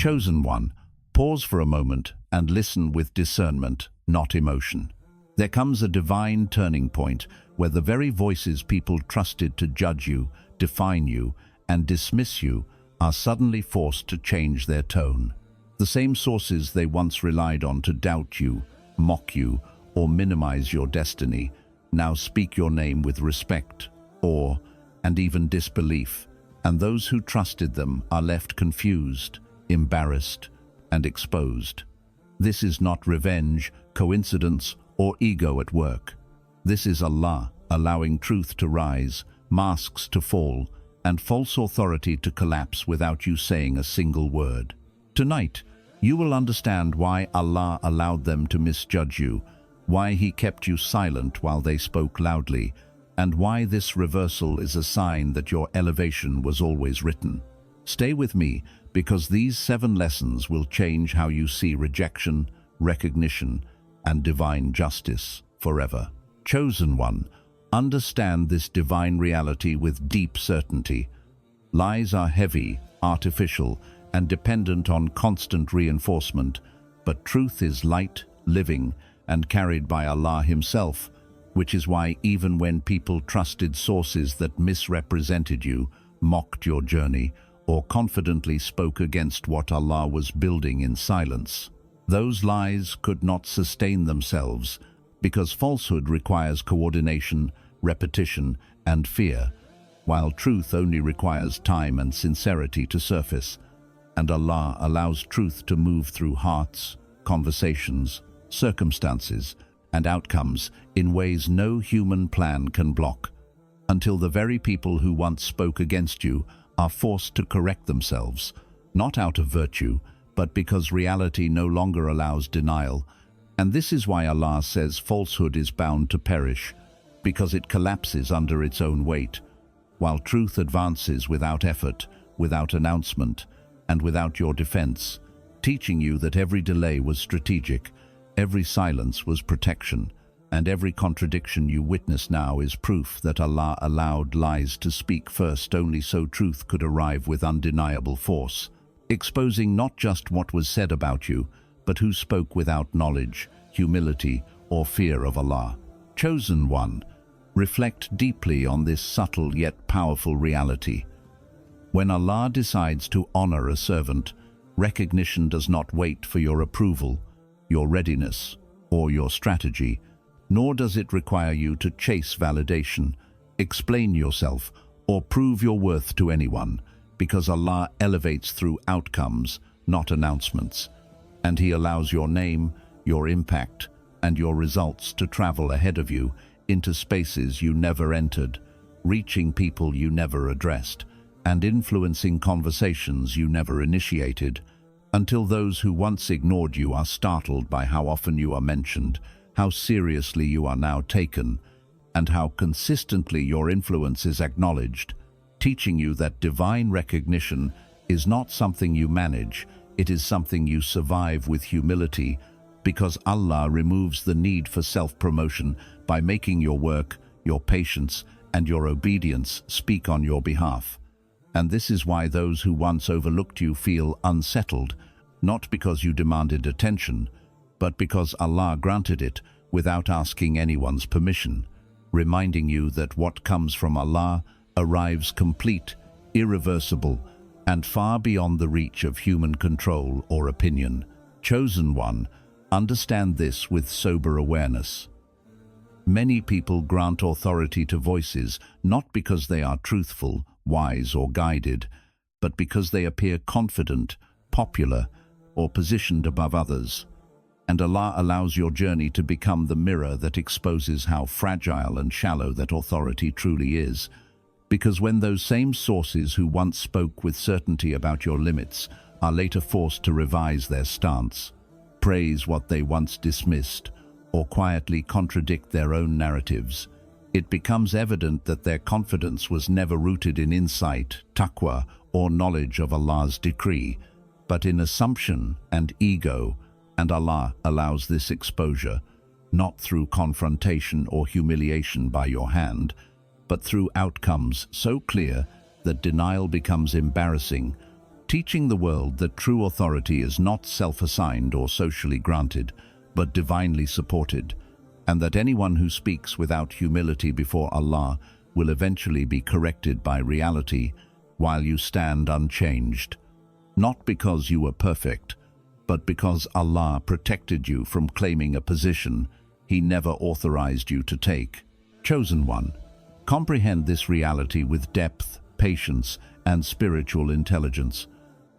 Chosen one, pause for a moment and listen with discernment, not emotion. There comes a divine turning point where the very voices people trusted to judge you, define you, and dismiss you are suddenly forced to change their tone. The same sources they once relied on to doubt you, mock you, or minimize your destiny now speak your name with respect, awe, and even disbelief, and those who trusted them are left confused, embarrassed, and exposed. This is not revenge, coincidence, or ego at work. This is Allah allowing truth to rise, masks to fall, and false authority to collapse without you saying a single word. Tonight, you will understand why Allah allowed them to misjudge you, why He kept you silent while they spoke loudly, and why this reversal is a sign that your elevation was always written. Stay with me, because these 7 lessons will change how you see rejection, recognition, and divine justice forever. Chosen one, understand this divine reality with deep certainty. Lies are heavy, artificial, and dependent on constant reinforcement, but truth is light, living, and carried by Allah Himself, which is why even when people trusted sources that misrepresented you, mocked your journey, or confidently spoke against what Allah was building in silence, those lies could not sustain themselves, because falsehood requires coordination, repetition, and fear, while truth only requires time and sincerity to surface, and Allah allows truth to move through hearts, conversations, circumstances, and outcomes in ways no human plan can block, until the very people who once spoke against you are forced to correct themselves, not out of virtue, but because reality no longer allows denial. And this is why Allah says falsehood is bound to perish, because it collapses under its own weight, while truth advances without effort, without announcement, and without your defense, teaching you that every delay was strategic, every silence was protection, and every contradiction you witness now is proof that Allah allowed lies to speak first only so truth could arrive with undeniable force, exposing not just what was said about you, but who spoke without knowledge, humility, or fear of Allah. Chosen one, reflect deeply on this subtle yet powerful reality. When Allah decides to honor a servant, recognition does not wait for your approval, your readiness, or your strategy, nor does it require you to chase validation, explain yourself, or prove your worth to anyone, because Allah elevates through outcomes, not announcements, and He allows your name, your impact, and your results to travel ahead of you into spaces you never entered, reaching people you never addressed, and influencing conversations you never initiated, until those who once ignored you are startled by how often you are mentioned, how seriously you are now taken, and how consistently your influence is acknowledged, teaching you that divine recognition is not something you manage, it is something you survive with humility, because Allah removes the need for self-promotion by making your work, your patience, and your obedience speak on your behalf. And this is why those who once overlooked you feel unsettled, not because you demanded attention, but because Allah granted it without asking anyone's permission, reminding you that what comes from Allah arrives complete, irreversible, and far beyond the reach of human control or opinion. Chosen one, understand this with sober awareness. Many people grant authority to voices not because they are truthful, wise, or guided, but because they appear confident, popular, or positioned above others. And Allah allows your journey to become the mirror that exposes how fragile and shallow that authority truly is. Because when those same sources who once spoke with certainty about your limits are later forced to revise their stance, praise what they once dismissed, or quietly contradict their own narratives, it becomes evident that their confidence was never rooted in insight, taqwa, or knowledge of Allah's decree, but in assumption and ego, and Allah allows this exposure, not through confrontation or humiliation by your hand, but through outcomes so clear that denial becomes embarrassing, teaching the world that true authority is not self-assigned or socially granted, but divinely supported, and that anyone who speaks without humility before Allah will eventually be corrected by reality while you stand unchanged. Not because you were perfect, but because Allah protected you from claiming a position He never authorized you to take. Chosen one, comprehend this reality with depth, patience, and spiritual intelligence.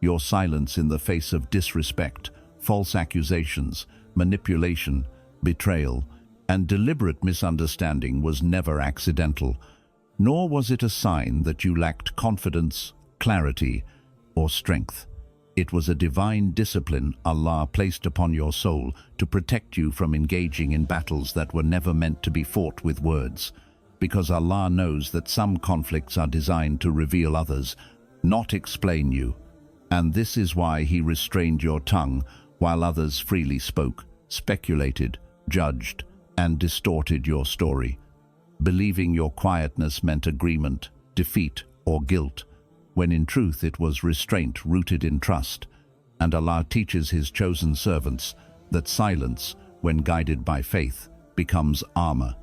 Your silence in the face of disrespect, false accusations, manipulation, betrayal, and deliberate misunderstanding was never accidental, nor was it a sign that you lacked confidence, clarity, or strength. It was a divine discipline Allah placed upon your soul to protect you from engaging in battles that were never meant to be fought with words, because Allah knows that some conflicts are designed to reveal others, not explain you. And this is why He restrained your tongue while others freely spoke, speculated, judged, and distorted your story, believing your quietness meant agreement, defeat, or guilt, when in truth it was restraint rooted in trust. And Allah teaches His chosen servants that silence, when guided by faith, becomes armor,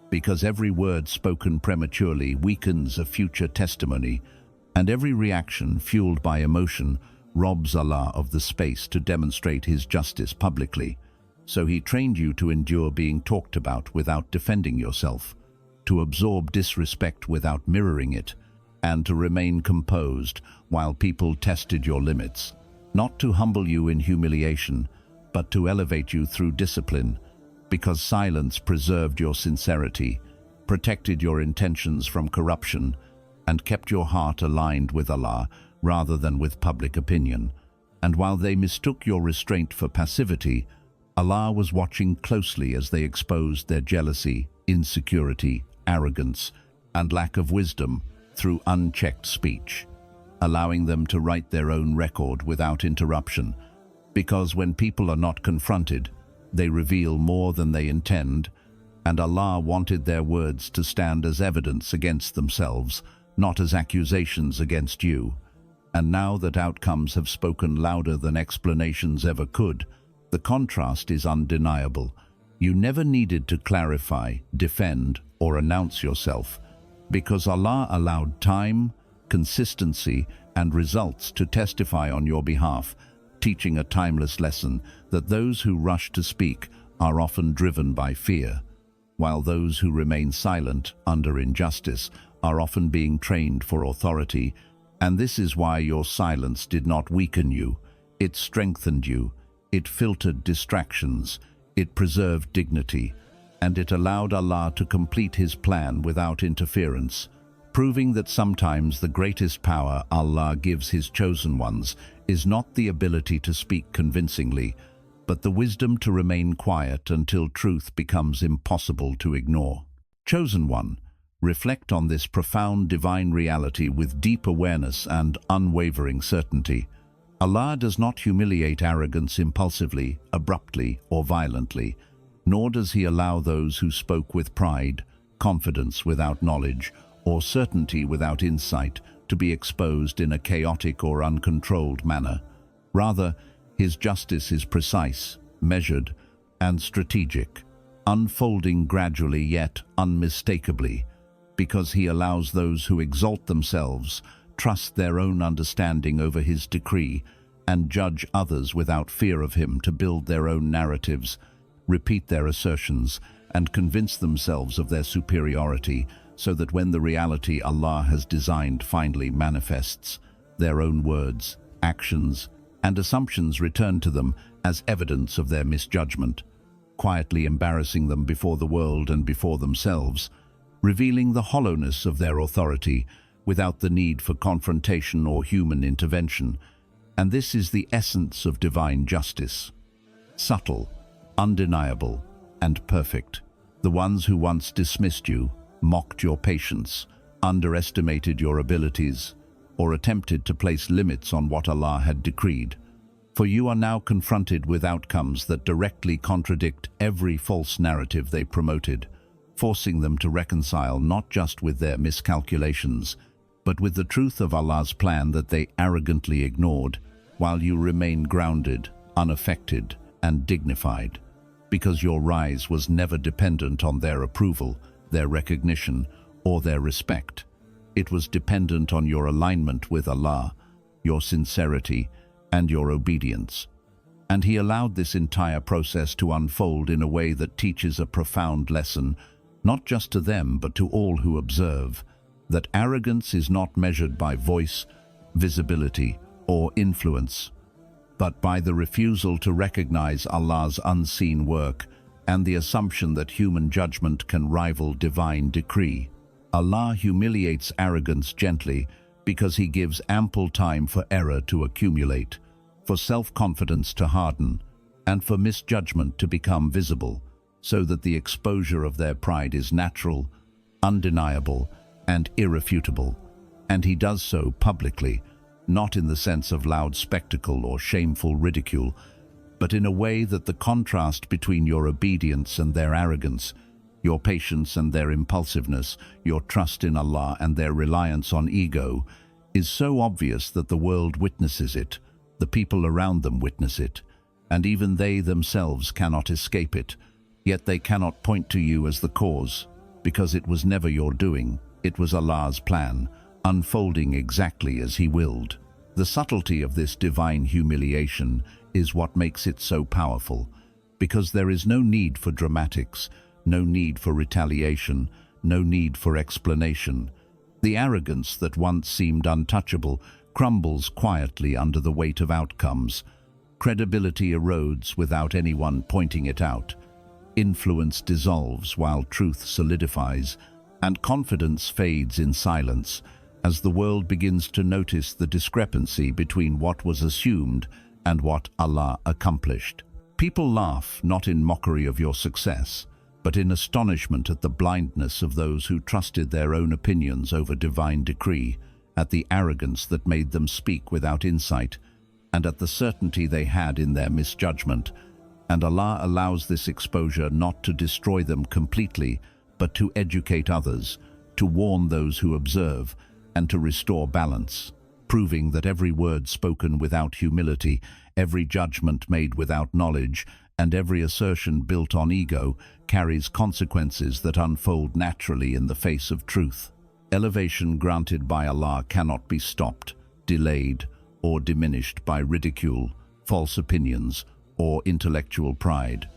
because every word spoken prematurely weakens a future testimony, and every reaction fueled by emotion robs Allah of the space to demonstrate His justice publicly. So He trained you to endure being talked about without defending yourself, to absorb disrespect without mirroring it, and to remain composed while people tested your limits, not to humble you in humiliation, but to elevate you through discipline, because silence preserved your sincerity, protected your intentions from corruption, and kept your heart aligned with Allah rather than with public opinion. And while they mistook your restraint for passivity, Allah was watching closely as they exposed their jealousy, insecurity, arrogance, and lack of wisdom through unchecked speech, allowing them to write their own record without interruption, because when people are not confronted, they reveal more than they intend, and Allah wanted their words to stand as evidence against themselves, not as accusations against you. And now that outcomes have spoken louder than explanations ever could, the contrast is undeniable. You never needed to clarify, defend, or announce yourself, because Allah allowed time, consistency, and results to testify on your behalf, teaching a timeless lesson that those who rush to speak are often driven by fear, while those who remain silent under injustice are often being trained for authority. And this is why your silence did not weaken you. It strengthened you. It filtered distractions. It preserved dignity. And it allowed Allah to complete His plan without interference, proving that sometimes the greatest power Allah gives His chosen ones is not the ability to speak convincingly, but the wisdom to remain quiet until truth becomes impossible to ignore. Chosen one, reflect on this profound divine reality with deep awareness and unwavering certainty. Allah does not humiliate arrogance impulsively, abruptly, or violently, nor does He allow those who spoke with pride, confidence without knowledge, or certainty without insight to be exposed in a chaotic or uncontrolled manner. Rather, His justice is precise, measured, and strategic, unfolding gradually yet unmistakably, because He allows those who exalt themselves, trust their own understanding over His decree, and judge others without fear of Him to build their own narratives, repeat their assertions, and convince themselves of their superiority, so that when the reality Allah has designed finally manifests, their own words, actions, and assumptions return to them as evidence of their misjudgment, quietly embarrassing them before the world and before themselves, revealing the hollowness of their authority without the need for confrontation or human intervention. And this is the essence of divine justice. Subtle, undeniable, and perfect. The ones who once dismissed you, mocked your patience, underestimated your abilities, or attempted to place limits on what Allah had decreed. For you are now confronted with outcomes that directly contradict every false narrative they promoted, forcing them to reconcile not just with their miscalculations, but with the truth of Allah's plan that they arrogantly ignored, while you remain grounded, unaffected, and dignified, because your rise was never dependent on their approval, their recognition, or their respect. It was dependent on your alignment with Allah, your sincerity, and your obedience. And He allowed this entire process to unfold in a way that teaches a profound lesson, not just to them but to all who observe, that arrogance is not measured by voice, visibility, or influence, but by the refusal to recognize Allah's unseen work and the assumption that human judgment can rival divine decree. Allah humiliates arrogance gently because He gives ample time for error to accumulate, for self-confidence to harden, and for misjudgment to become visible, so that the exposure of their pride is natural, undeniable, and irrefutable. And He does so publicly, not in the sense of loud spectacle or shameful ridicule, but in a way that the contrast between your obedience and their arrogance, your patience and their impulsiveness, your trust in Allah and their reliance on ego, is so obvious that the world witnesses it, the people around them witness it, and even they themselves cannot escape it. Yet they cannot point to you as the cause, because it was never your doing, it was Allah's plan, unfolding exactly as He willed. The subtlety of this divine humiliation is what makes it so powerful, because there is no need for dramatics, no need for retaliation, no need for explanation. The arrogance that once seemed untouchable crumbles quietly under the weight of outcomes. Credibility erodes without anyone pointing it out. Influence dissolves while truth solidifies, and confidence fades in silence as the world begins to notice the discrepancy between what was assumed and what Allah accomplished. People laugh not in mockery of your success, but in astonishment at the blindness of those who trusted their own opinions over divine decree, at the arrogance that made them speak without insight, and at the certainty they had in their misjudgment. And Allah allows this exposure not to destroy them completely, but to educate others, to warn those who observe, and to restore balance, proving that every word spoken without humility, every judgment made without knowledge, and every assertion built on ego carries consequences that unfold naturally in the face of truth. Elevation granted by Allah cannot be stopped, delayed, or diminished by ridicule, false opinions, or intellectual pride,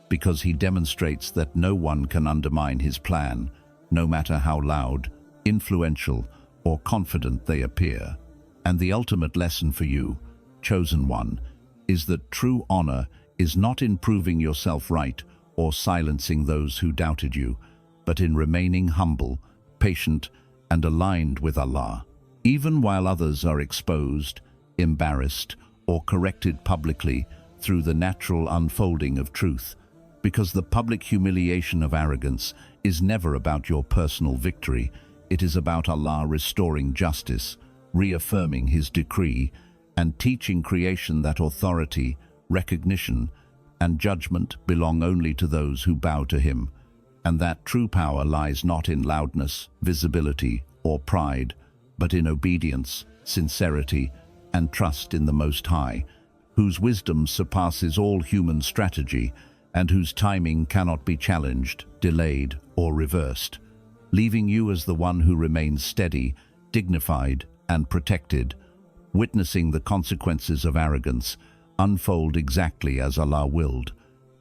because He demonstrates that no one can undermine His plan, no matter how loud, influential, or confident they appear. And the ultimate lesson for you, chosen one, is that true honor is not in proving yourself right or silencing those who doubted you, but in remaining humble, patient, and aligned with Allah, even while others are exposed, embarrassed, or corrected publicly through the natural unfolding of truth, because the public humiliation of arrogance is never about your personal victory. It is about Allah restoring justice, reaffirming His decree, and teaching creation that authority, recognition, and judgment belong only to those who bow to Him, and that true power lies not in loudness, visibility, or pride, but in obedience, sincerity, and trust in the Most High, whose wisdom surpasses all human strategy and whose timing cannot be challenged, delayed, or reversed, leaving you as the one who remains steady, dignified, and protected, witnessing the consequences of arrogance unfold exactly as Allah willed.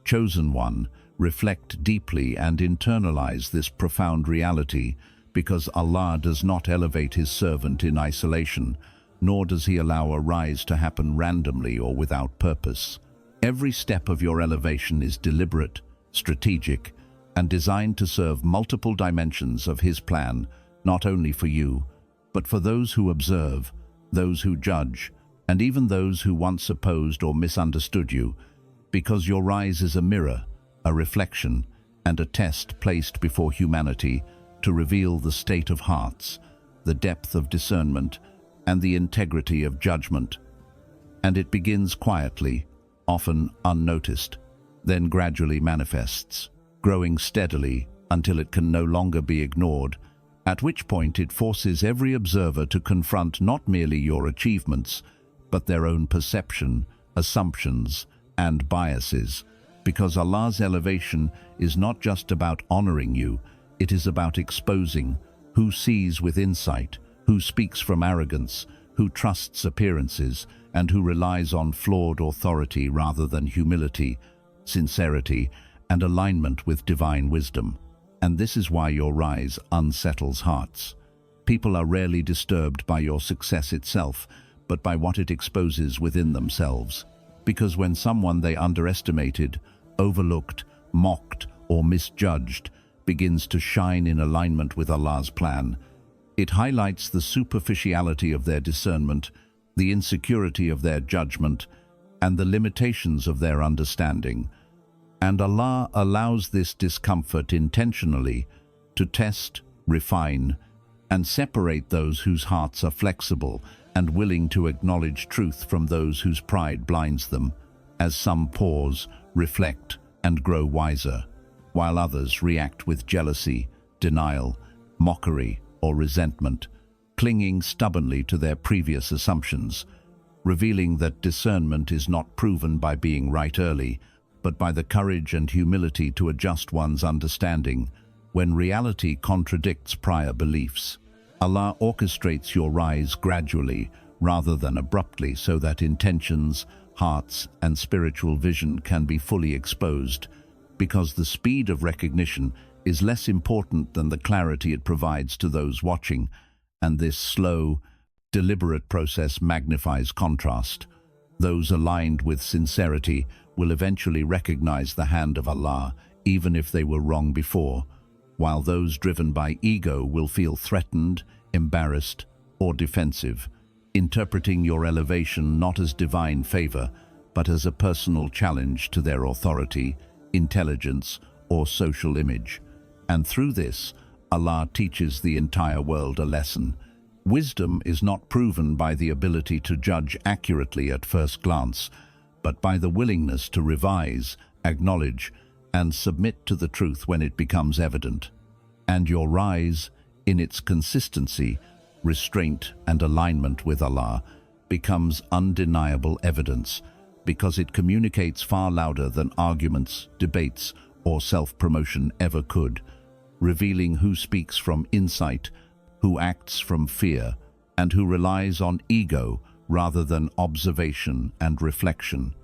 Chosen one, reflect deeply and internalize this profound reality, because Allah does not elevate His servant in isolation, nor does He allow a rise to happen randomly or without purpose. Every step of your elevation is deliberate, strategic, and designed to serve multiple dimensions of His plan, not only for you, but for those who observe, those who judge, and even those who once opposed or misunderstood you, because your rise is a mirror, a reflection, and a test placed before humanity to reveal the state of hearts, the depth of discernment, and the integrity of judgment. And it begins quietly, often unnoticed, then gradually manifests, growing steadily until it can no longer be ignored, at which point it forces every observer to confront not merely your achievements, but their own perception, assumptions, and biases, because Allah's elevation is not just about honoring you, it is about exposing who sees with insight, who speaks from arrogance, who trusts appearances, and who relies on flawed authority rather than humility, sincerity, and alignment with divine wisdom. And this is why your rise unsettles hearts. People are rarely disturbed by your success itself, but by what it exposes within themselves. Because when someone they underestimated, overlooked, mocked, or misjudged begins to shine in alignment with Allah's plan, it highlights the superficiality of their discernment, the insecurity of their judgment, and the limitations of their understanding. And Allah allows this discomfort intentionally to test, refine, and separate those whose hearts are flexible and willing to acknowledge truth from those whose pride blinds them, as some pause, reflect, and grow wiser, while others react with jealousy, denial, mockery, or resentment, clinging stubbornly to their previous assumptions, revealing that discernment is not proven by being right early, but by the courage and humility to adjust one's understanding when reality contradicts prior beliefs. Allah orchestrates your rise gradually rather than abruptly so that intentions, hearts, and spiritual vision can be fully exposed, because the speed of recognition is less important than the clarity it provides to those watching, and this slow, deliberate process magnifies contrast. Those aligned with sincerity will eventually recognize the hand of Allah, even if they were wrong before, while those driven by ego will feel threatened, embarrassed, or defensive, interpreting your elevation not as divine favor, but as a personal challenge to their authority, intelligence, or social image. And through this, Allah teaches the entire world a lesson. Wisdom is not proven by the ability to judge accurately at first glance, but by the willingness to revise, acknowledge, and submit to the truth when it becomes evident. And your rise, in its consistency, restraint, and alignment with Allah, becomes undeniable evidence, because it communicates far louder than arguments, debates, or self-promotion ever could, revealing who speaks from insight, who acts from fear, and who relies on ego rather than observation and reflection.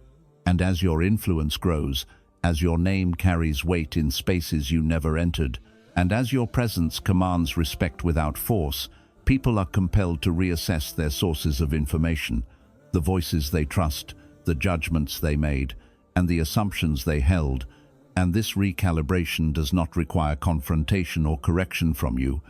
And as your influence grows, as your name carries weight in spaces you never entered, and as your presence commands respect without force, people are compelled to reassess their sources of information, the voices they trust, the judgments they made, and the assumptions they held. And this recalibration does not require confrontation or correction from you.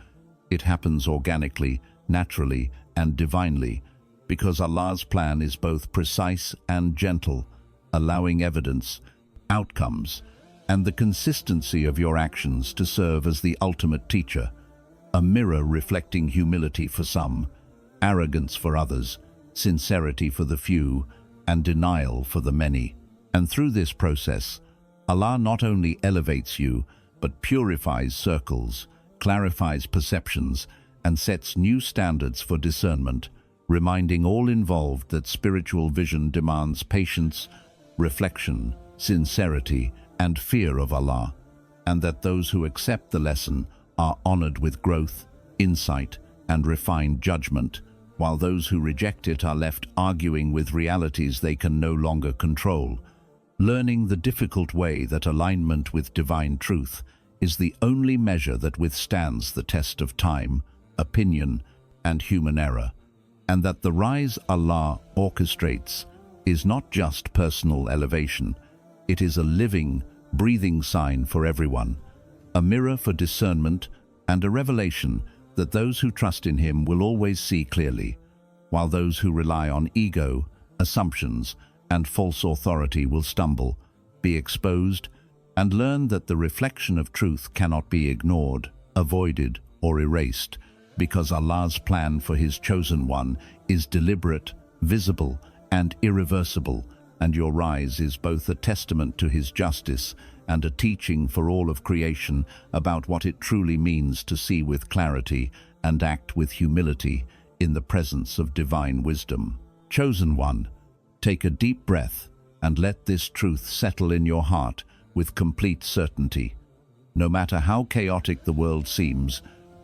It happens organically, naturally, and divinely, because Allah's plan is both precise and gentle, allowing evidence, outcomes, and the consistency of your actions to serve as the ultimate teacher, a mirror reflecting humility for some, arrogance for others, sincerity for the few, and denial for the many. And through this process, Allah not only elevates you, but purifies circles, clarifies perceptions, and sets new standards for discernment, reminding all involved that spiritual vision demands patience, reflection, sincerity, and fear of Allah, and that those who accept the lesson are honored with growth, insight, and refined judgment, while those who reject it are left arguing with realities they can no longer control, learning the difficult way that alignment with divine truth is the only measure that withstands the test of time, opinion, and human error, and that the rise Allah orchestrates is not just personal elevation, it is a living, breathing sign for everyone, a mirror for discernment, and a revelation that those who trust in Him will always see clearly, while those who rely on ego, assumptions, and false authority will stumble, be exposed, and learn that the reflection of truth cannot be ignored, avoided, or erased, because Allah's plan for His chosen one is deliberate, visible, and irreversible, and your rise is both a testament to His justice and a teaching for all of creation about what it truly means to see with clarity and act with humility in the presence of divine wisdom. Chosen one, take a deep breath and let this truth settle in your heart with complete certainty. No matter how chaotic the world seems,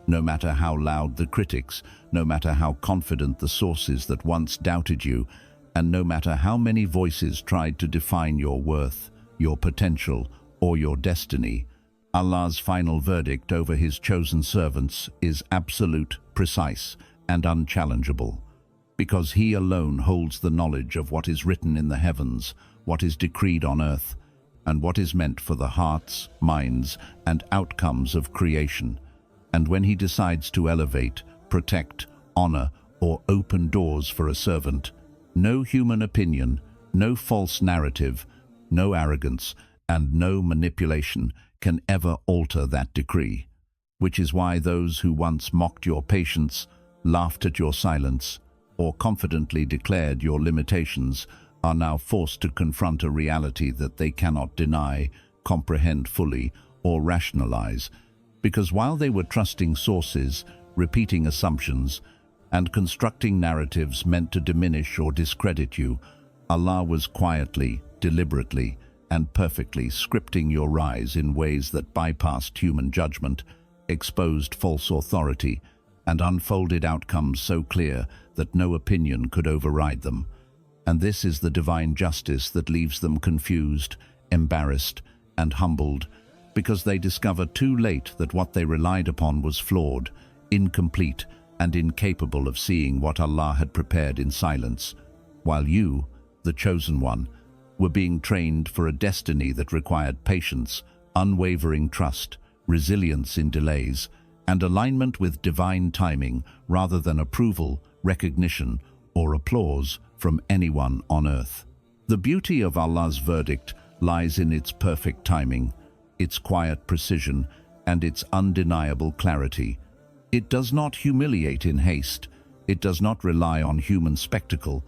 no matter how loud the critics, no matter how confident the sources that once doubted you, and no matter how many voices tried to define your worth, your potential, or your destiny, Allah's final verdict over His chosen servants is absolute, precise, and unchallengeable, because He alone holds the knowledge of what is written in the heavens, what is decreed on earth, and what is meant for the hearts, minds, and outcomes of creation. And when He decides to elevate, protect, honor, or open doors for a servant, no human opinion, no false narrative, no arrogance, and no manipulation can ever alter that decree, which is why those who once mocked your patience, laughed at your silence, or confidently declared your limitations are now forced to confront a reality that they cannot deny, comprehend fully, or rationalize, because while they were trusting sources, repeating assumptions, and constructing narratives meant to diminish or discredit you, Allah was quietly, deliberately, and perfectly scripting your rise in ways that bypassed human judgment, exposed false authority, and unfolded outcomes so clear that no opinion could override them. And this is the divine justice that leaves them confused, embarrassed, and humbled, because they discover too late that what they relied upon was flawed, incomplete, and incapable of seeing what Allah had prepared in silence, while you, the chosen one, were being trained for a destiny that required patience, unwavering trust, resilience in delays, and alignment with divine timing rather than approval, recognition, or applause from anyone on earth. The beauty of Allah's verdict lies in its perfect timing, its quiet precision, and its undeniable clarity. It does not humiliate in haste, it does not rely on human spectacle,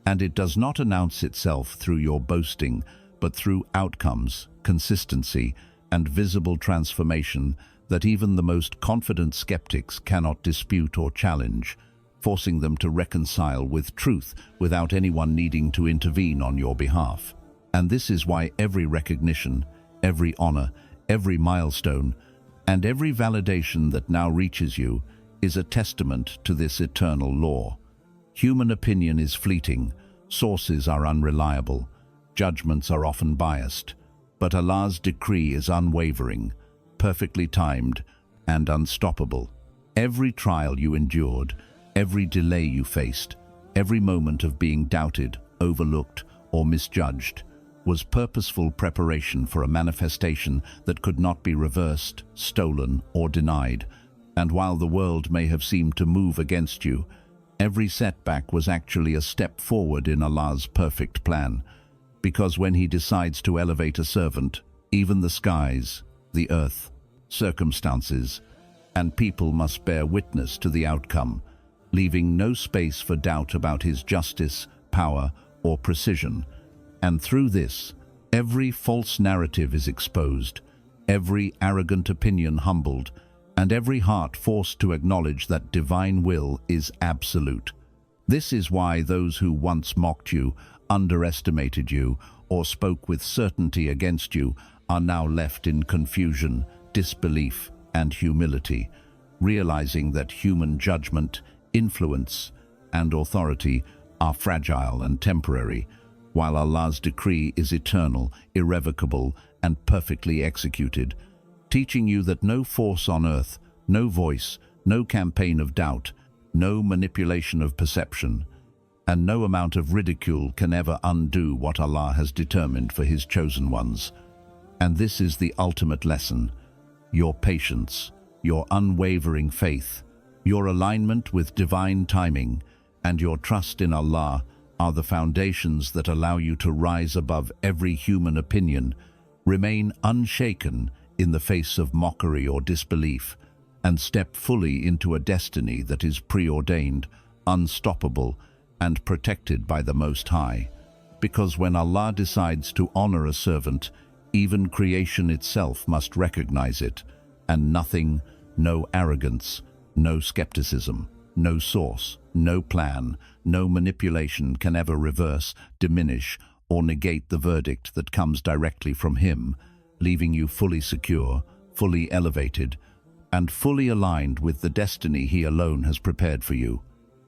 and it does not announce itself through your boasting, but through outcomes, consistency, and visible transformation that even the most confident skeptics cannot dispute or challenge, forcing them to reconcile with truth without anyone needing to intervene on your behalf. And this is why every recognition, every honor, every milestone, and every validation that now reaches you is a testament to this eternal law. Human opinion is fleeting, sources are unreliable, judgments are often biased, but Allah's decree is unwavering, perfectly timed, and unstoppable. Every trial you endured, every delay you faced, every moment of being doubted, overlooked, or misjudged was purposeful preparation for a manifestation that could not be reversed, stolen, or denied. And while the world may have seemed to move against you, every setback was actually a step forward in Allah's perfect plan, because when He decides to elevate a servant, even the skies, the earth, circumstances, and people must bear witness to the outcome, leaving no space for doubt about His justice, power, or precision. And through this, every false narrative is exposed, every arrogant opinion humbled, and every heart forced to acknowledge that divine will is absolute. This is why those who once mocked you, underestimated you, or spoke with certainty against you are now left in confusion, disbelief, and humility, realizing that human judgment, influence, and authority are fragile and temporary, while Allah's decree is eternal, irrevocable, and perfectly executed, teaching you that no force on earth, no voice, no campaign of doubt, no manipulation of perception, and no amount of ridicule can ever undo what Allah has determined for His chosen ones. And this is the ultimate lesson: your patience, your unwavering faith, your alignment with divine timing, and your trust in Allah are the foundations that allow you to rise above every human opinion, remain unshaken in the face of mockery or disbelief, and step fully into a destiny that is preordained, unstoppable, and protected by the Most High. Because when Allah decides to honor a servant, Even creation itself must recognize it, and nothing, no arrogance, no skepticism, no source, no plan, no manipulation can ever reverse, diminish, or negate the verdict that comes directly from Him, leaving you fully secure, fully elevated, and fully aligned with the destiny He alone has prepared for you.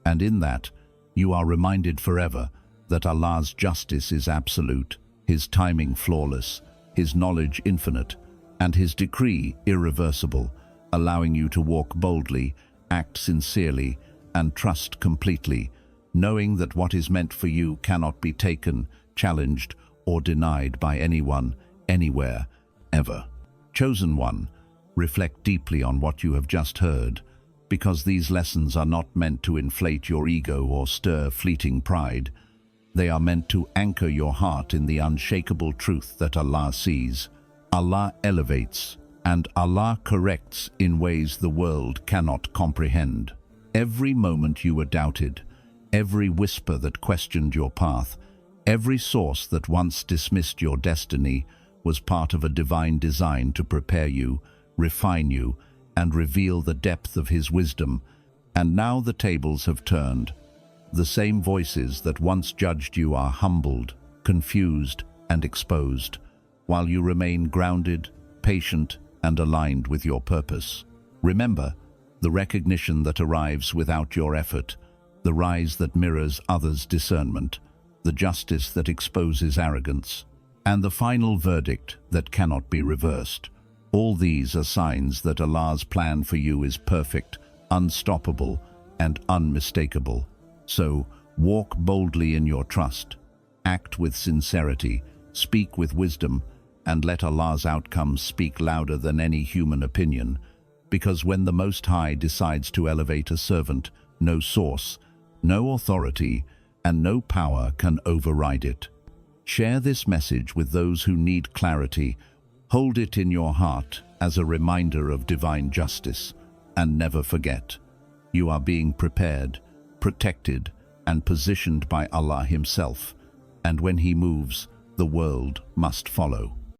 And in that, you are reminded forever that Allah's justice is absolute, His timing flawless, His knowledge infinite, and His decree irreversible, allowing you to walk boldly, act sincerely, and trust completely, knowing that what is meant for you cannot be taken, challenged, or denied by anyone, anywhere, ever. Chosen one, reflect deeply on what you have just heard, because these lessons are not meant to inflate your ego or stir fleeting pride. They are meant to anchor your heart in the unshakable truth that Allah sees, Allah elevates, and Allah corrects in ways the world cannot comprehend. Every moment you were doubted, every whisper that questioned your path, every source that once dismissed your destiny was part of a divine design to prepare you, refine you, and reveal the depth of His wisdom. And now the tables have turned. The same voices that once judged you are humbled, confused, and exposed, while you remain grounded, patient, and aligned with your purpose. Remember, the recognition that arrives without your effort, the rise that mirrors others' discernment, the justice that exposes arrogance, and the final verdict that cannot be reversed. All these are signs that Allah's plan for you is perfect, unstoppable, and unmistakable. So, walk boldly in your trust, act with sincerity, speak with wisdom, and let Allah's outcomes speak louder than any human opinion. Because when the Most High decides to elevate a servant, no source, no authority, and no power can override it. Share this message with those who need clarity. Hold it in your heart as a reminder of divine justice, and never forget, you are being prepared, protected, and positioned by Allah Himself, and when He moves, the world must follow.